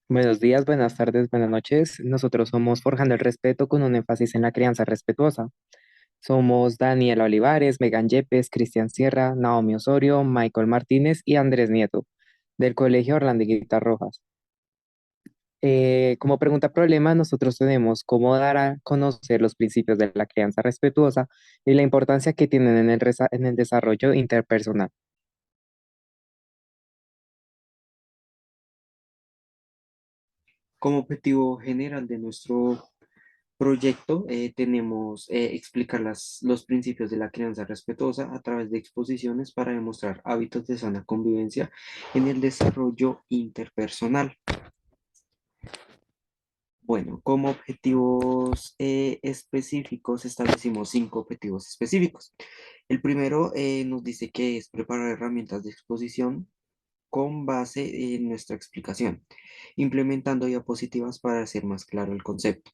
Buenos días, buenas tardes, buenas noches. Nosotros somos Forjando el Respeto con un énfasis en la crianza respetuosa. Somos Daniela Olivares, Megan Yepes, Cristian Sierra, Naomi Osorio, Michael Martínez y Andrés Nieto, del Colegio Orlando Higuita Rojas. Como pregunta problema, nosotros tenemos cómo dar a conocer los principios de la crianza respetuosa y la importancia que tienen en en el desarrollo interpersonal. Como objetivo general de nuestro proyecto, tenemos explicar los principios de la crianza respetuosa a través de exposiciones para demostrar hábitos de sana convivencia en el desarrollo interpersonal. Bueno, como objetivos específicos establecimos 5 objetivos específicos. El primero nos dice que es preparar herramientas de exposición con base en nuestra explicación, implementando diapositivas para hacer más claro el concepto.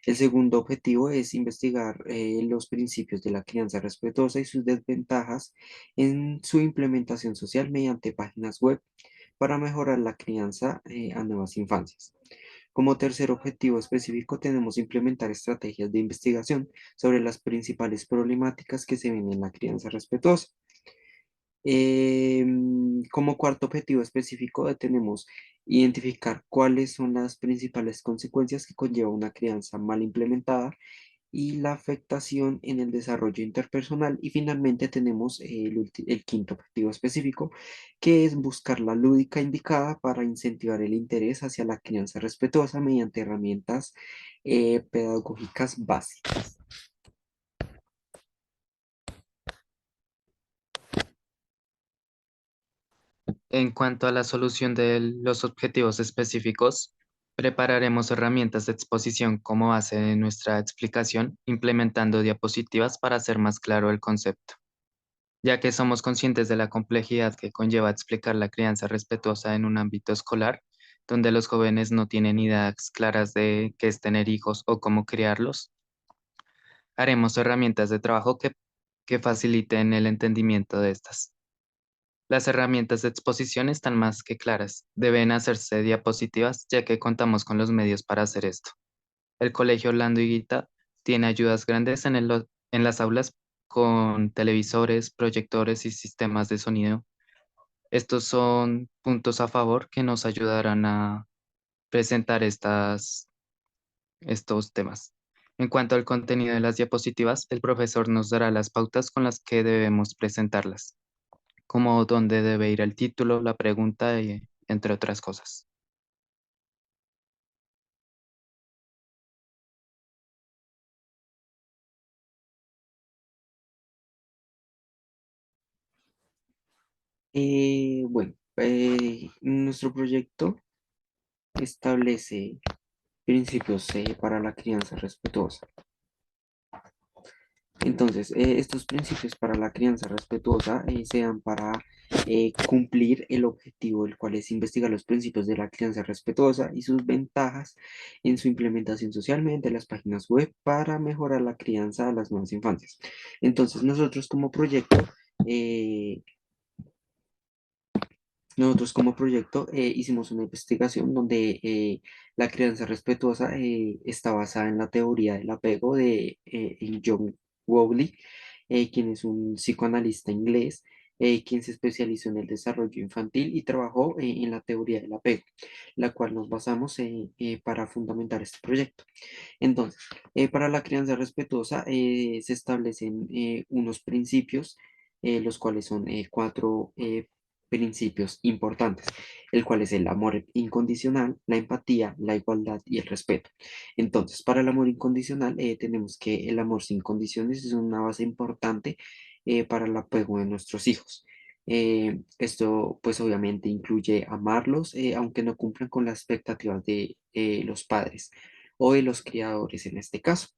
El segundo objetivo es investigar los principios de la crianza respetuosa y sus desventajas en su implementación social mediante páginas web para mejorar la crianza a nuevas infancias. Como tercer objetivo específico, tenemos implementar estrategias de investigación sobre las principales problemáticas que se ven en la crianza respetuosa. Como cuarto objetivo específico, tenemos identificar cuáles son las principales consecuencias que conlleva una crianza mal implementada y la afectación en el desarrollo interpersonal. Y finalmente tenemos el quinto objetivo específico, que es buscar la lúdica indicada para incentivar el interés hacia la crianza respetuosa mediante herramientas pedagógicas básicas. En cuanto a la solución de los objetivos específicos, prepararemos herramientas de exposición como base de nuestra explicación, implementando diapositivas para hacer más claro el concepto. Ya que somos conscientes de la complejidad que conlleva explicar la crianza respetuosa en un ámbito escolar, donde los jóvenes no tienen ideas claras de qué es tener hijos o cómo criarlos, haremos herramientas de trabajo que faciliten el entendimiento de estas. Las herramientas de exposición están más que claras. Deben hacerse diapositivas ya que contamos con los medios para hacer esto. El Colegio Orlando Higuita tiene ayudas grandes en las aulas con televisores, proyectores y sistemas de sonido. Estos son puntos a favor que nos ayudarán a presentar estos temas. En cuanto al contenido de las diapositivas, el profesor nos dará las pautas con las que debemos presentarlas, como dónde debe ir el título, la pregunta y entre otras cosas. Bueno, nuestro proyecto establece principios para la crianza respetuosa. Entonces, estos principios para la crianza respetuosa se dan para cumplir el objetivo, el cual es investigar los principios de la crianza respetuosa y sus ventajas en su implementación social mediante las páginas web para mejorar la crianza a las nuevas infancias. Entonces, eh, nosotros como proyecto hicimos una investigación donde la crianza respetuosa está basada en la teoría del apego de el John Bowlby, quien es un psicoanalista inglés, quien se especializó en el desarrollo infantil y trabajó en la teoría del apego, la cual nos basamos para fundamentar este proyecto. Entonces, para la crianza respetuosa se establecen unos principios, los cuales son cuatro principios importantes, el cual es el amor incondicional, la empatía, la igualdad y el respeto. Entonces, para el amor incondicional, tenemos que el amor sin condiciones es una base importante para el apego de nuestros hijos. Esto, pues obviamente incluye amarlos, aunque no cumplan con las expectativas de los padres o de los criadores en este caso.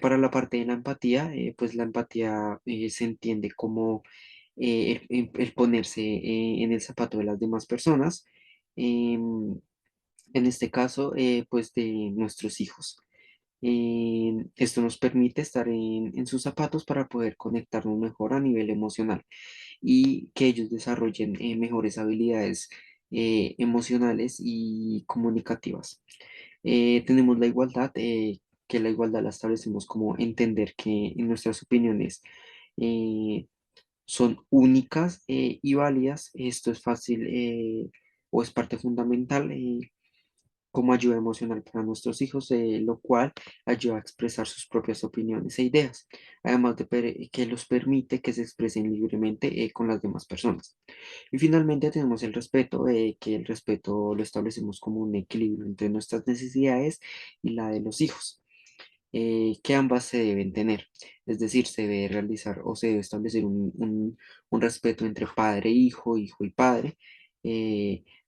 Para la parte de la empatía, pues la empatía se entiende como el ponerse en el zapato de las demás personas, em, en este caso, pues de nuestros hijos. Esto nos permite estar en sus zapatos para poder conectarnos mejor a nivel emocional y que ellos desarrollen mejores habilidades emocionales y comunicativas. Tenemos la igualdad, que la igualdad la establecemos como entender que en nuestras opiniones eh, son únicas y válidas. Esto es fácil o es parte fundamental como ayuda emocional para nuestros hijos, lo cual ayuda a expresar sus propias opiniones e ideas, además de que los permite que se expresen libremente con las demás personas. Y finalmente tenemos el respeto, que el respeto lo establecemos como un equilibrio entre nuestras necesidades y la de los hijos, que ambas se deben tener. Es decir, se debe realizar o se debe establecer un respeto entre padre e hijo, hijo y padre,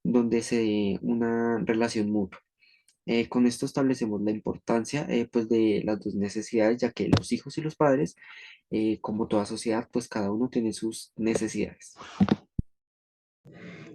donde se dé una relación mutua. Con esto establecemos la importancia pues de las dos necesidades, ya que los hijos y los padres, como toda sociedad, pues cada uno tiene sus necesidades.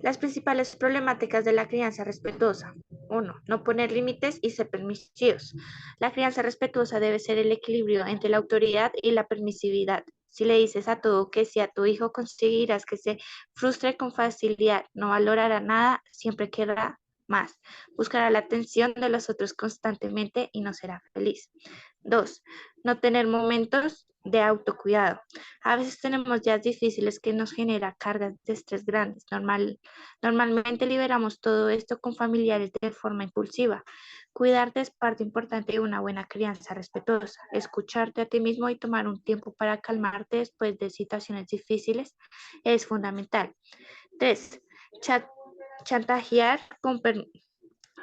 Las principales problemáticas de la crianza respetuosa. 1. No poner límites y ser permisivos. La crianza respetuosa debe ser el equilibrio entre la autoridad y la permisividad. Si le dices a todo que sí a tu hijo, conseguirás que se frustre con facilidad, no valorará nada, siempre querrá más. Buscará la atención de los otros constantemente y no será feliz. 2. No tener momentos de autocuidado. A veces tenemos días difíciles que nos genera cargas de estrés grandes. Normalmente liberamos todo esto con familiares de forma impulsiva. Cuidarte es parte importante de una buena crianza respetuosa. Escucharte a ti mismo y tomar un tiempo para calmarte después de situaciones difíciles es fundamental. 3. Chantajear con,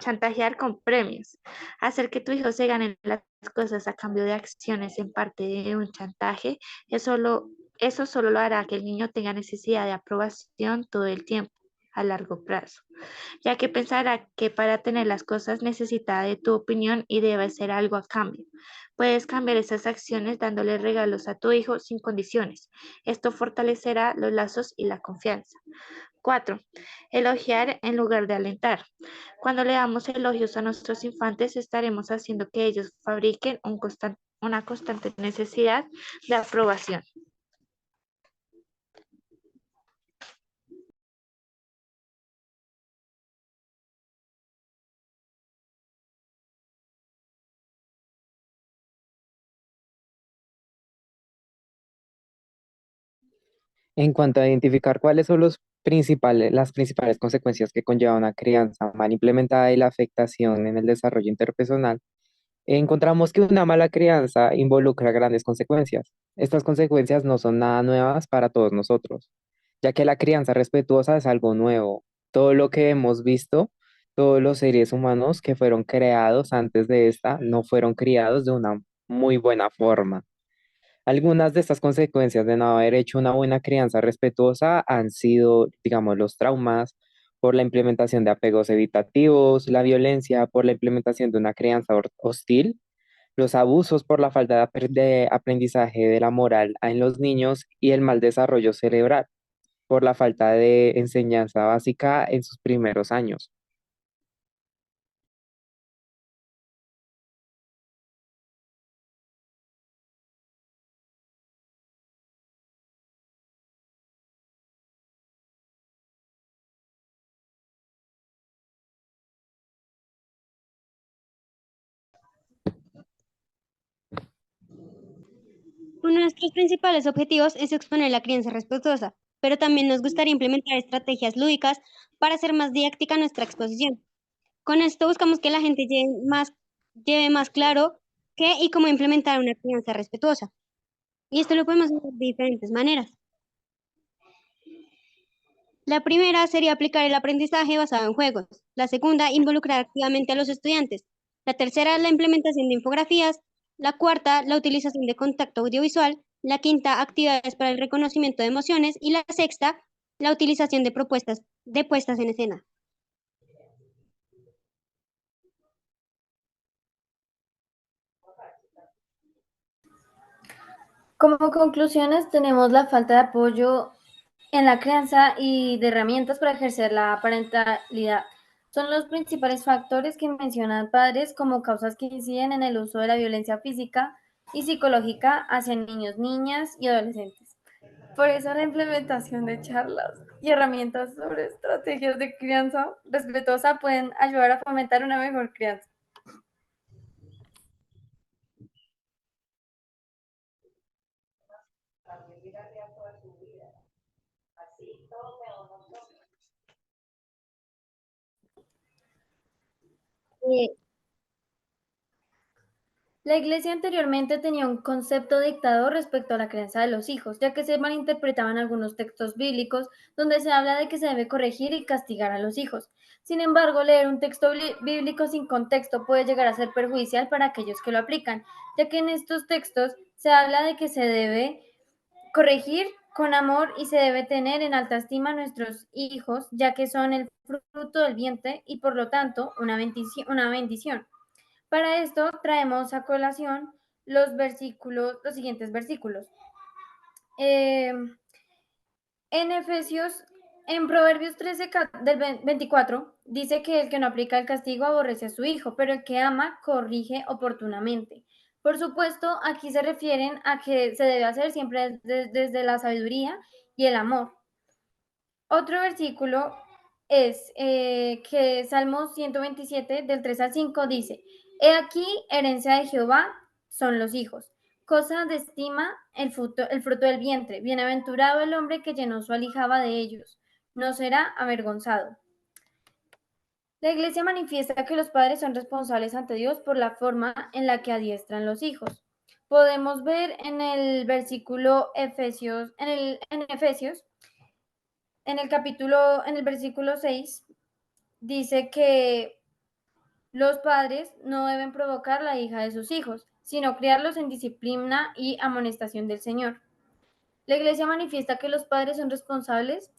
chantajear con premios. Hacer que tu hijo se gane las cosas a cambio de acciones en parte de un chantaje, eso solo lo hará que el niño tenga necesidad de aprobación todo el tiempo a largo plazo, ya que pensará que para tener las cosas necesita de tu opinión y debe hacer algo a cambio. Puedes cambiar esas acciones dándole regalos a tu hijo sin condiciones. Esto fortalecerá los lazos y la confianza. 4. Elogiar en lugar de alentar. Cuando le damos elogios a nuestros infantes, estaremos haciendo que ellos fabriquen una constante necesidad de aprobación. En cuanto a identificar cuáles son las principales consecuencias que conlleva una crianza mal implementada y la afectación en el desarrollo interpersonal, encontramos que una mala crianza involucra grandes consecuencias. Estas consecuencias no son nada nuevas para todos nosotros, ya que la crianza respetuosa es algo nuevo. Todo lo que hemos visto, todos los seres humanos que fueron creados antes de esta, no fueron criados de una muy buena forma. Algunas de estas consecuencias de no haber hecho una buena crianza respetuosa han sido, digamos, los traumas por la implementación de apegos evitativos, la violencia por la implementación de una crianza hostil, los abusos por la falta de aprendizaje de la moral en los niños y el mal desarrollo cerebral por la falta de enseñanza básica en sus primeros años. Uno de nuestros principales objetivos es exponer la crianza respetuosa, pero también nos gustaría implementar estrategias lúdicas para hacer más didáctica nuestra exposición. Con esto buscamos que la gente lleve más claro qué y cómo implementar una crianza respetuosa. Y esto lo podemos hacer de diferentes maneras. La primera sería aplicar el aprendizaje basado en juegos. La segunda, involucrar activamente a los estudiantes. La tercera, la implementación de infografías. La cuarta, la utilización de contacto audiovisual. La quinta, actividades para el reconocimiento de emociones. Y la sexta, la utilización de propuestas de puestas en escena. Como conclusiones, tenemos la falta de apoyo en la crianza y de herramientas para ejercer la parentalidad. Son los principales factores que mencionan padres como causas que inciden en el uso de la violencia física y psicológica hacia niños, niñas y adolescentes. Por eso la implementación de charlas y herramientas sobre estrategias de crianza respetuosa pueden ayudar a fomentar una mejor crianza. Eh, La Iglesia anteriormente tenía un concepto dictado respecto a la crianza de los hijos, ya que se malinterpretaban algunos textos bíblicos donde se habla de que se debe corregir y castigar a los hijos. Sin embargo, leer un texto bíblico sin contexto puede llegar a ser perjudicial para aquellos que lo aplican, ya que en estos textos se habla de que se debe corregir con amor y se debe tener en alta estima a nuestros hijos, ya que son el fruto del vientre y por lo tanto una bendición. Para esto traemos a colación los siguientes versículos. Eh, en Proverbios 13, del 24, dice que el que no aplica el castigo aborrece a su hijo, pero el que ama corrige oportunamente. Por supuesto, aquí se refieren a que se debe hacer siempre desde la sabiduría y el amor. Otro versículo es que Salmo 127, del 3 al 5, dice: He aquí, herencia de Jehová son los hijos, cosa de estima el fruto del vientre. Bienaventurado el hombre que llenó su aljaba de ellos, no será avergonzado. La Iglesia manifiesta que los padres son responsables ante Dios por la forma en la que adiestran los hijos. Podemos ver en el versículo Efesios, en Efesios, en el versículo 6, dice que los padres no deben provocar la hija de sus hijos, sino criarlos en disciplina y amonestación del Señor. La Iglesia manifiesta que los padres son responsables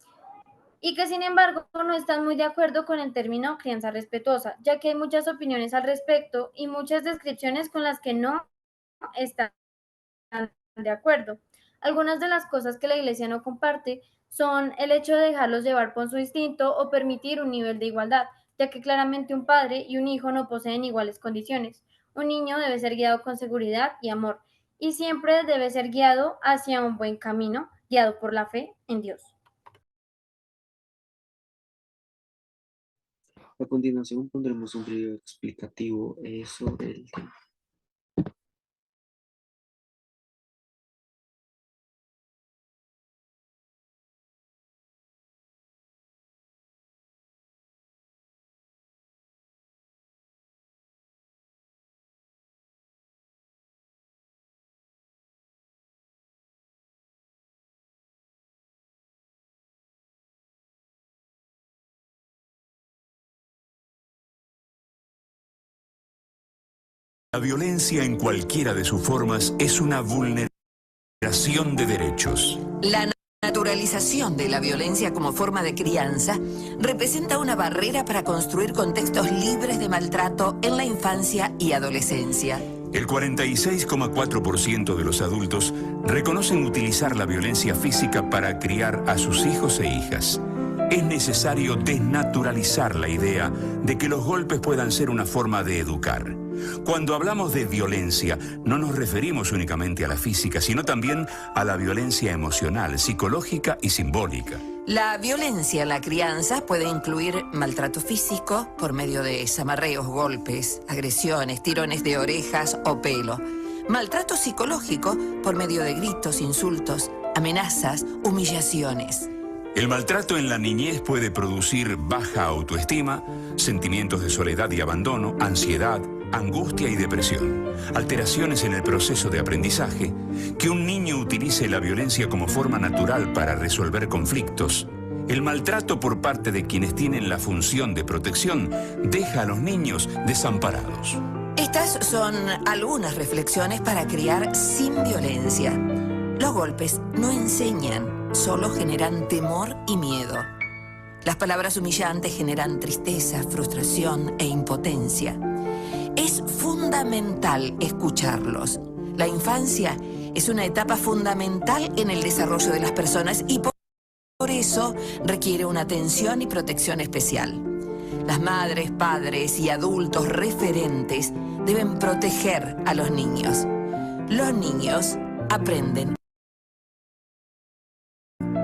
y que sin embargo no están muy de acuerdo con el término crianza respetuosa, ya que hay muchas opiniones al respecto y muchas descripciones con las que no están de acuerdo. Algunas de las cosas que la Iglesia no comparte son el hecho de dejarlos llevar por su instinto o permitir un nivel de igualdad, ya que claramente un padre y un hijo no poseen iguales condiciones. Un niño debe ser guiado con seguridad y amor, y siempre debe ser guiado hacia un buen camino, guiado por la fe en Dios. A continuación pondremos un video explicativo sobre el tema. La violencia en cualquiera de sus formas es una vulneración de derechos. La naturalización de la violencia como forma de crianza representa una barrera para construir contextos libres de maltrato en la infancia y adolescencia. El 46,4% de los adultos reconocen utilizar la violencia física para criar a sus hijos e hijas. Es necesario desnaturalizar la idea de que los golpes puedan ser una forma de educar. Cuando hablamos de violencia, no nos referimos únicamente a la física, sino también a la violencia emocional, psicológica y simbólica. La violencia en la crianza puede incluir maltrato físico por medio de zamarreos, golpes, agresiones, tirones de orejas o pelo. Maltrato psicológico por medio de gritos, insultos, amenazas, humillaciones. El maltrato en la niñez puede producir baja autoestima, sentimientos de soledad y abandono, ansiedad, angustia y depresión, alteraciones en el proceso de aprendizaje, que un niño utilice la violencia como forma natural para resolver conflictos. El maltrato por parte de quienes tienen la función de protección deja a los niños desamparados. Estas son algunas reflexiones para criar sin violencia. Los golpes no enseñan, solo generan temor y miedo. Las palabras humillantes generan tristeza, frustración e impotencia. Es fundamental escucharlos. La infancia es una etapa fundamental en el desarrollo de las personas y por eso requiere una atención y protección especial. Las madres, padres y adultos referentes deben proteger a los niños. Los niños aprenden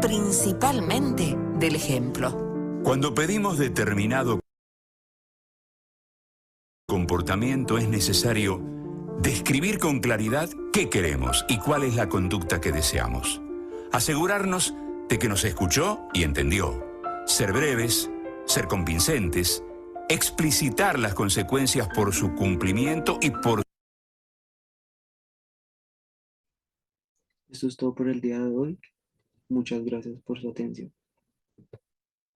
principalmente del ejemplo. Cuando pedimos determinado comportamiento es necesario describir con claridad qué queremos y cuál es la conducta que deseamos. Asegurarnos de que nos escuchó y entendió. Ser breves, ser convincentes, explicitar las consecuencias por su cumplimiento y por... Esto es todo por el día de hoy. Muchas gracias por su atención.